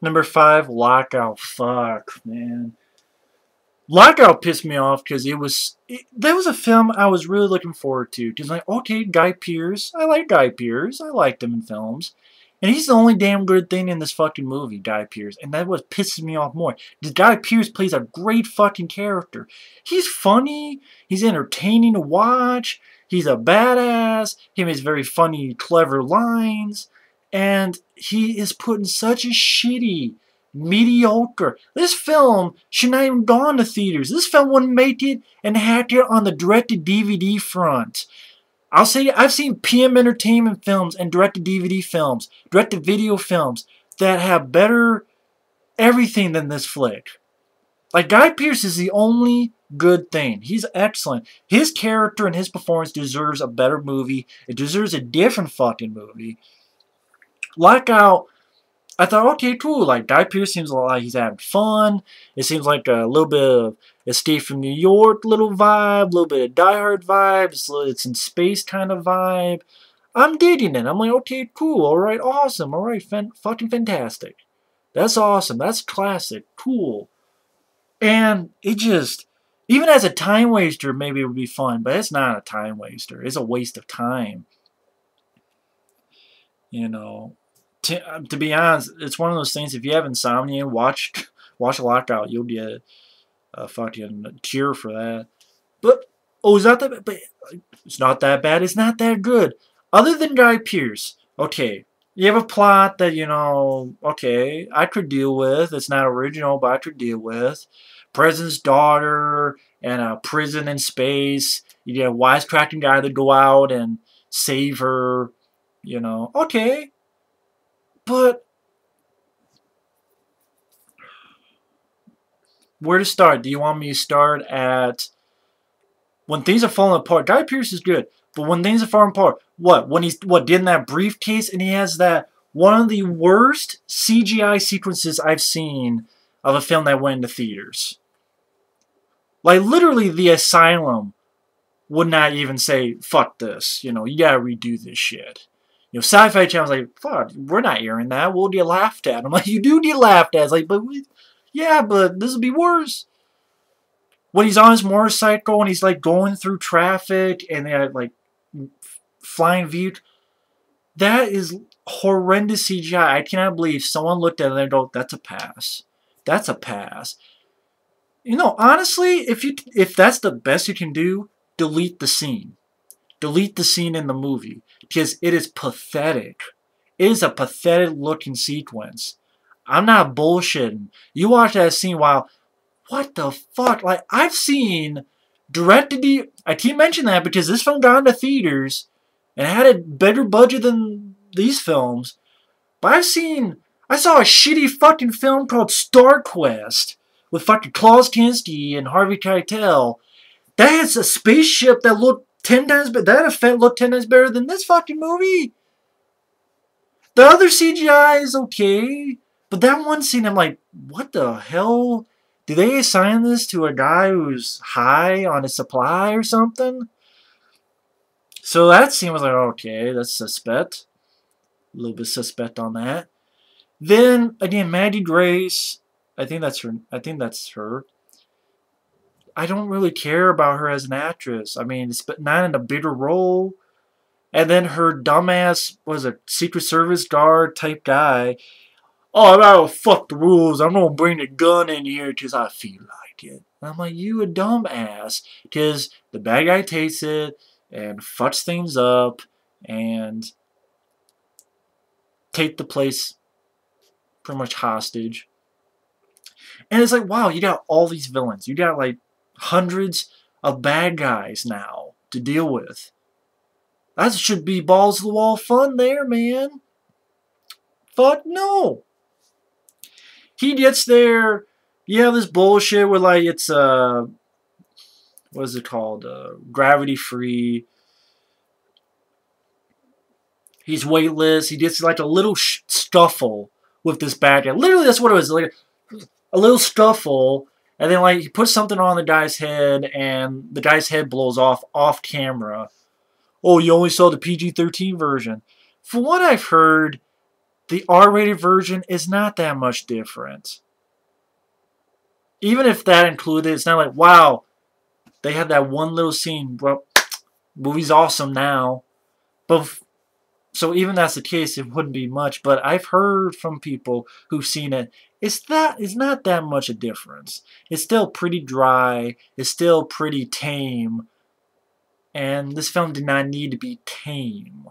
Number 5, Lockout. Fuck, man. Lockout pissed me off because that was a film I was really looking forward to. Because like, okay, Guy Pearce. I like Guy Pearce. I liked him in films. And he's the only damn good thing in this fucking movie, Guy Pearce. And that was pisses me off more. Because Guy Pearce plays a great fucking character. He's funny. He's entertaining to watch. He's a badass. He makes very funny, clever lines. And he is put in such a shitty, mediocre. This film should not even gone to theaters. This film wouldn't make it and had it on the direct-to-DVD front. I'll say I've seen PM Entertainment films and direct-to-DVD films, direct-to-video films that have better everything than this flick. Like, Guy Pearce is the only good thing. He's excellent. His character and his performance deserves a better movie. It deserves a different fucking movie. Lockout, I thought, okay, cool. Like, Guy Pearce seems like he's having fun. It seems like a little bit of Escape from New York little vibe, a little bit of Die Hard vibes. It's in space kind of vibe. I'm digging it. I'm like, okay, cool. All right, awesome. All right, fucking fantastic. That's awesome. That's classic. Cool. And it just, even as a time waster, maybe it would be fun, but it's not a time waster. It's a waste of time. You know, to be honest, it's one of those things, if you have insomnia, watch Lockout. You'll get a fucking cure for that. But, oh, is that that bad? But it's not that bad. It's not that good. Other than Guy Pearce, okay, you have a plot that, you know, okay, I could deal with. It's not original, but I could deal with. President's daughter and a prison in space. You get a wisecracking guy to go out and save her, you know. Okay. But where to start? Do you want me to start at when things are falling apart? Guy Pearce is good, but when things are falling apart, what? When he's in that briefcase and he has that one of the worst CGI sequences I've seen of a film that went into theaters. Like, literally, The Asylum would not even say, fuck this. You know, you gotta redo this shit. You know, Sci-Fi Channel's like, fuck, we're not airing that. We'll get laughed at. I'm like, you do get laughed at. It's like, but yeah, but this would be worse. When he's on his motorcycle and he's, like, going through traffic and they have, like, flying view. That is horrendous CGI. I cannot believe someone looked at it and go, that's a pass. That's a pass. You know, honestly, if that's the best you can do, delete the scene. Delete the scene in the movie. Because it is pathetic. It is a pathetic looking sequence. I'm not bullshitting. You watch that scene, wow, what the fuck? Like, I've seen directed. I keep mentioning that because this film got into theaters and had a better budget than these films. But I saw a shitty fucking film called Star Quest with fucking Klaus Kinski and Harvey Keitel. That has a spaceship that looked 10 times better. That effect looked 10 times better than this fucking movie. The other CGI is okay, but that one scene, I'm like, what the hell? Do they assign this to a guy who's high on his supply or something? So that scene was like, okay, that's suspect. A little bit suspect on that. Then again, Maggie Grace. I think that's her. I don't really care about her as an actress. I mean, it's not in a bigger role. And then her dumbass was a Secret Service guard type guy. Oh, I'm gonna fuck the rules. I'm gonna bring the gun in here because I feel like it. And I'm like, you a dumbass. Because the bad guy takes it and fucks things up and take the place pretty much hostage. And it's like, wow, you got all these villains. You got like hundreds of bad guys now to deal with. That should be balls to the wall fun there, man. Fuck no. He gets there. You have this bullshit where like it's what is it called? Gravity free. He's weightless. He gets like a little scuffle with this bad guy. Literally, that's what it was. Like a little scuffle, and then like he puts something on the guy's head, and the guy's head blows off camera. Oh, you only saw the PG-13 version. From what I've heard, the R-rated version is not that much different. Even if that included, it's not like, wow, they had that one little scene. Well, movie's awesome now. But so even that's the case, it wouldn't be much. But I've heard from people who've seen it, it's not that much a difference. It's still pretty dry. It's still pretty tame. And this film did not need to be tame.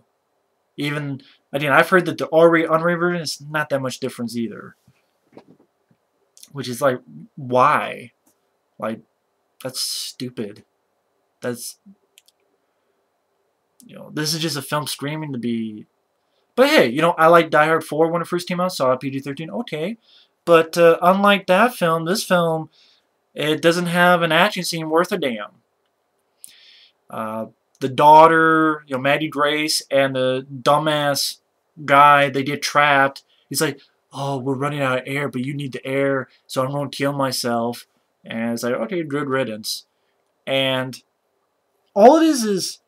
Even, again, I've heard that the R-rated, unrated version is not that much difference either. Which is like, why? Like, that's stupid. That's, you know, this is just a film screaming to be. But hey, you know, I liked Die Hard 4 when it first came out, saw it PG-13, okay. But unlike that film, this film, it doesn't have an action scene worth a damn. The daughter, you know, Maddie Grace, and the dumbass guy, they get trapped. He's like, oh, we're running out of air, but you need the air, so I'm going to kill myself. And it's like, okay, good riddance. And all it is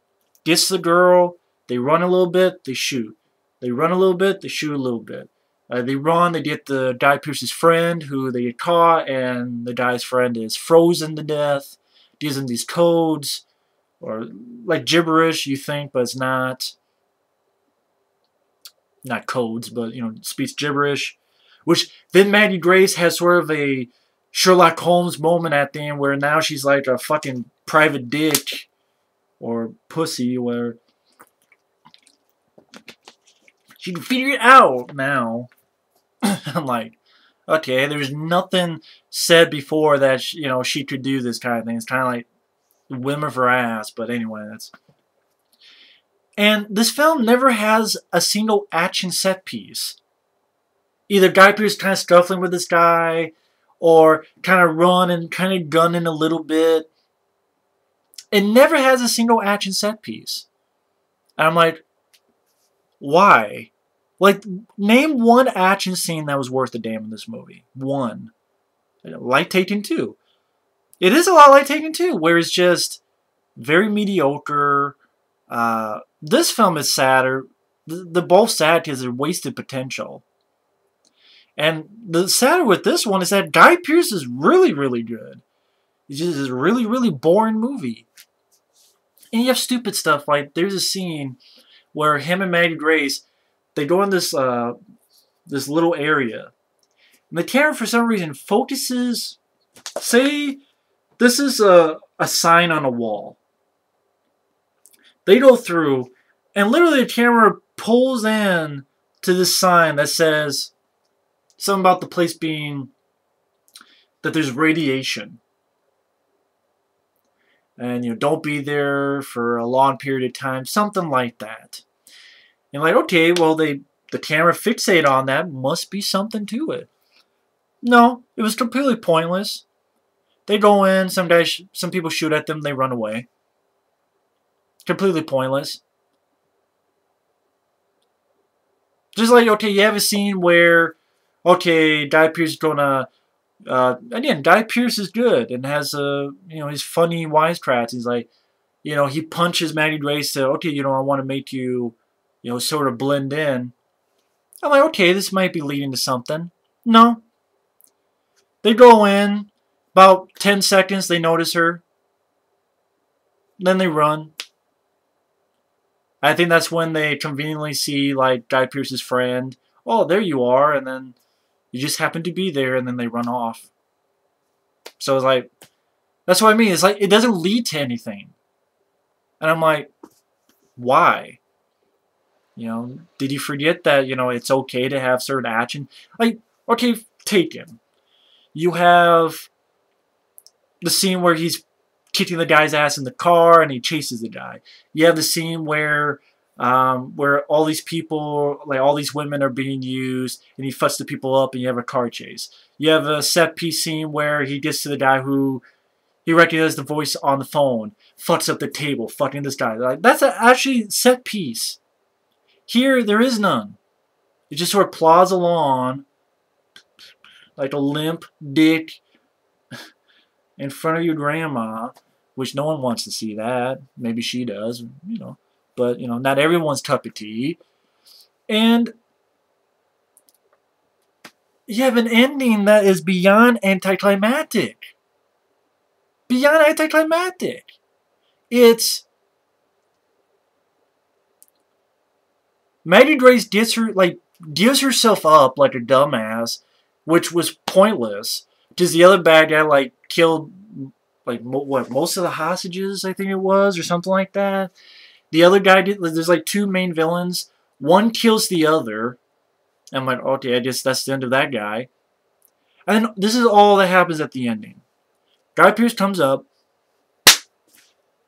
gets the girl, they run a little bit, they shoot. They run a little bit, they shoot a little bit. They run, they get the Guy Pearce's friend, who they get caught, and the guy's friend is frozen to death. Gives them these codes, or like gibberish, you think, but it's not. Not codes, but, you know, speaks gibberish. Which then Maddie Grace has sort of a Sherlock Holmes moment at the end where now she's like a fucking private dick or pussy where she can figure it out now. I'm like, okay, there's nothing said before that, you know, she could do this kind of thing. It's kind of like the whim of her ass, but anyway, that's. And this film never has a single action set piece. Either Guy Pearce kind of scuffling with this guy, or kind of run and kind of gunning a little bit. It never has a single action set piece. And I'm like, why? Like, name one action scene that was worth a damn in this movie. One. Like Taken 2. It is a lot like Taken 2, where it's just very mediocre. This film is sadder. They're both sad because they're wasted potential. And the sadder with this one is that Guy Pearce is really, really good. It's just a really, really boring movie. And you have stupid stuff like there's a scene where him and Maddie Grace, they go in this this little area. And the camera, for some reason, focuses. Say this is a sign on a wall. They go through, and literally the camera pulls in to this sign that says something about the place being, that there's radiation. And, you know, don't be there for a long period of time, something like that. And like, okay, well, the camera fixated on that, must be something to it. No, it was completely pointless. They go in, some people shoot at them, they run away. Completely pointless. Just like, okay, you have a scene where, okay, Guy Pearce is gonna, again, Guy Pearce is good and has you know, his funny wisecracks. He's like, you know, he punches Maddie Grace to, okay, you know, I want to make you, you know, sort of blend in. I'm like, okay, this might be leading to something. No. They go in, about 10 seconds, they notice her. Then they run. I think that's when they conveniently see, like, Guy Pearce's friend. Oh, there you are. And then you just happen to be there, and then they run off. So it's like, that's what I mean. It's like, it doesn't lead to anything. And I'm like, why? You know, did you forget that, you know, it's okay to have certain action? Like, okay, Taken. You have the scene where he's kicking the guy's ass in the car and he chases the guy. You have the scene where all these people, like all these women are being used and he fucks the people up and you have a car chase. You have a set piece scene where he gets to the guy who he recognizes the voice on the phone, fucks up the table, fucking this guy. Like, that's actually set piece. Here, there is none. It just sort of plods along like a limp dick in front of your grandma, which no one wants to see that. Maybe she does, you know. But, you know, not everyone's cup of tea. And you have an ending that is beyond anticlimactic. Beyond anticlimactic. It's Maggie Grace gives herself up like a dumbass, which was pointless. Because the other bad guy killed most of the hostages, I think it was, or something like that. The other guy did. There's like two main villains. One kills the other. I'm like, okay, I guess that's the end of that guy. And then this is all that happens at the ending. Guy Pearce comes up,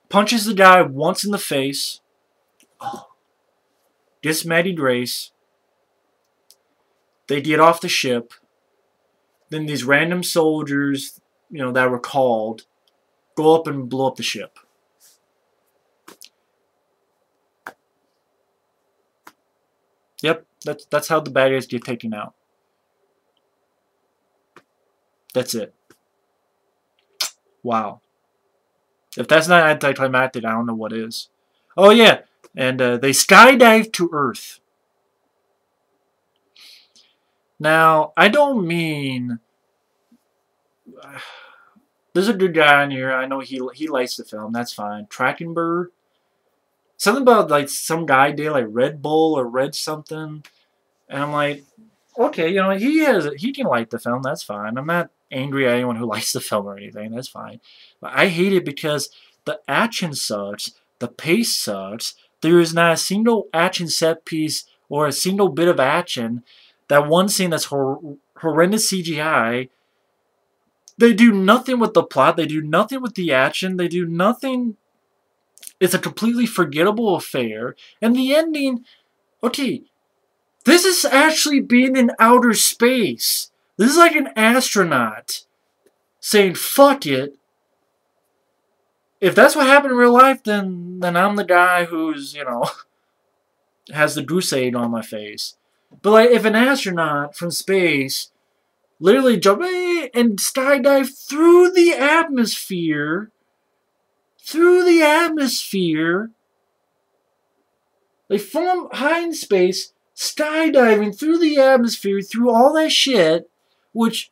punches the guy once in the face. Oh. Gets Maddie Grace. They get off the ship. Then these random soldiers, that were called, go up and blow up the ship. Yep, that's how the bad guys get taken out. That's it. Wow. If that's not anticlimactic, I don't know what is. Oh yeah, and they skydive to Earth. Now, I don't mean... There's a good guy on here. I know he likes the film. That's fine. Tracking Bird. Something about some guy did Red Bull or Red something. And I'm like, okay, he can like the film. That's fine. I'm not angry at anyone who likes the film or anything. That's fine. But I hate it because the action sucks. The pace sucks. There is not a single action set piece or a single bit of action. That one scene that's horrendous CGI. They do nothing with the plot. They do nothing with the action. They do nothing. It's a completely forgettable affair. And the ending, okay, this is actually being in outer space. This is like an astronaut saying, fuck it. If that's what happened in real life, then I'm the guy who's, has the crusade on my face. But if an astronaut from space literally jump and skydive through the atmosphere, they from high in space, skydiving through the atmosphere, through all that shit, which,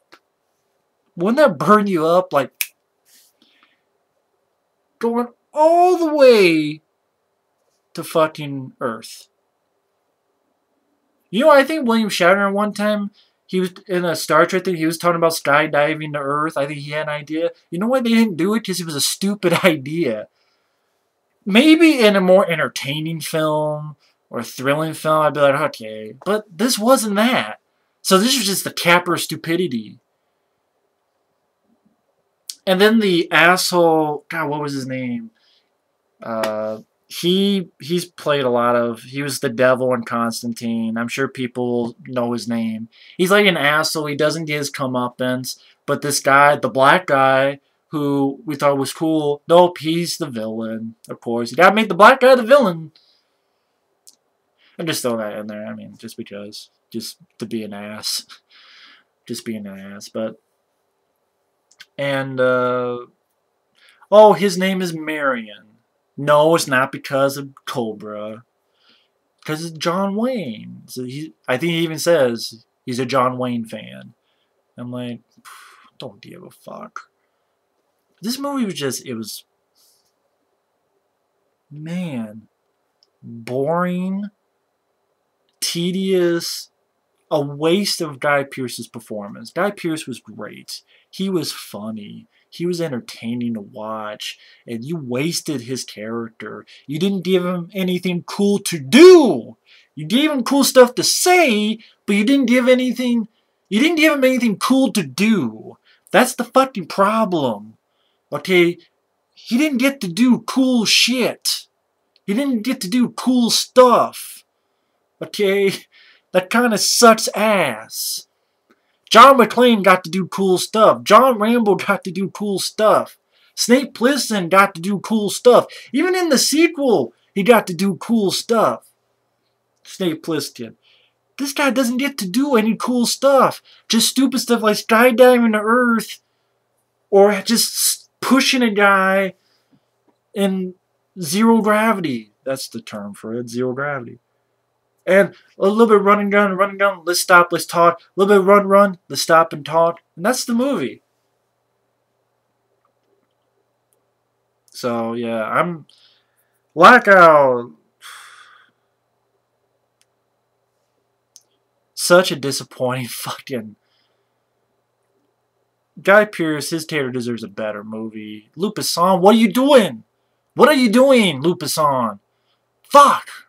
wouldn't that burn you up, going all the way to fucking Earth? I think William Shatner one time, he was in a Star Trek thing, he was talking about skydiving to Earth. I think he had an idea. You know why they didn't do it? Because it was a stupid idea. Maybe in a more entertaining film or a thrilling film, I'd be like, okay. But this wasn't that. So this was just the capper stupidity. And then the asshole, God, what was his name? He's played a lot of, he was the devil in Constantine. I'm sure people know his name. He's like an asshole. He doesn't get his comeuppance. But this guy, the black guy, who we thought was cool, nope, he's the villain. Of course, you gotta make the black guy the villain. I'm just throwing that in there. I mean, just because, just to be an ass, just being an ass. But and oh, his name is Marion. No, it's not because of Cobra. Because it's John Wayne. So I think he even says he's a John Wayne fan. I'm like, don't give a fuck. This movie was just, it was, man, boring, tedious, a waste of Guy Pearce's performance. Guy Pearce was great. He was funny. He was entertaining to watch. And you wasted his character. You didn't give him anything cool to do. You gave him cool stuff to say, but you didn't give anything. You didn't give him anything cool to do. That's the fucking problem. Okay? He didn't get to do cool shit. He didn't get to do cool stuff. Okay? That kind of sucks ass. John McClane got to do cool stuff. John Rambo got to do cool stuff. Snake Plissken got to do cool stuff. Even in the sequel, he got to do cool stuff. Snake Plissken. This guy doesn't get to do any cool stuff. Just stupid stuff like skydiving to Earth. Or just pushing a guy in zero gravity. That's the term for it, zero gravity. And a little bit running gun, let's stop, let's talk. A little bit run, let's stop and talk. And that's the movie. So, yeah, I'm... Lockout. Such a disappointing fucking... Guy Pearce, his tater deserves a better movie. Lupus what are you doing? What are you doing, Lupus Fuck!